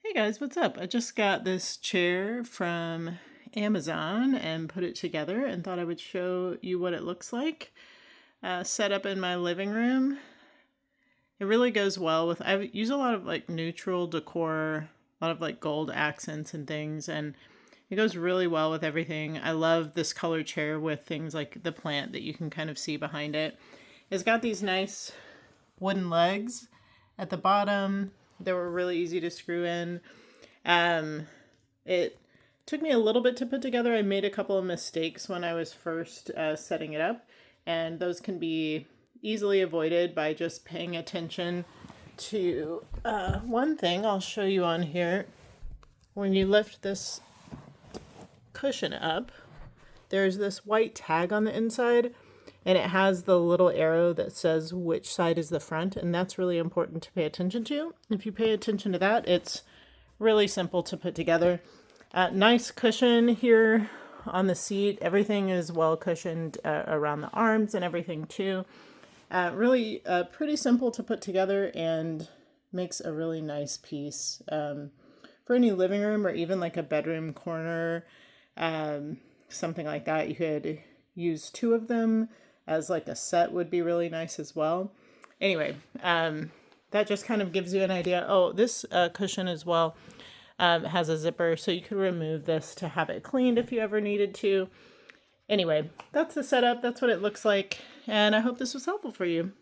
Hey guys, what's up? I just got this chair from Amazon and put it together and thought I would show you what it looks like. Set up in my living room. It really goes well with, I use a lot of like neutral decor, a lot of like gold accents and things, and it goes really well with everything. I love this color chair with things like the plant that you can kind of see behind it. It's got these nice wooden legs at the bottom. They were really easy to screw in. It took me a little bit to put together. I made a couple of mistakes when I was first setting it up, and those can be easily avoided by just paying attention to one thing I'll show you on here. When you lift this cushion up, there's this white tag on the inside, and it has the little arrow that says which side is the front, and that's really important to pay attention to. If you pay attention to that, it's really simple to put together. Nice cushion here on the seat. Everything is well cushioned around the arms and everything too. Really pretty simple to put together and makes a really nice piece for any living room or even like a bedroom corner, something like that. You could use two of them as like a set would be really nice as well. Anyway, that just kind of gives you an idea. Oh, this cushion as well has a zipper, so you could remove this to have it cleaned if you ever needed to. Anyway, that's the setup. That's what it looks like, and I hope this was helpful for you.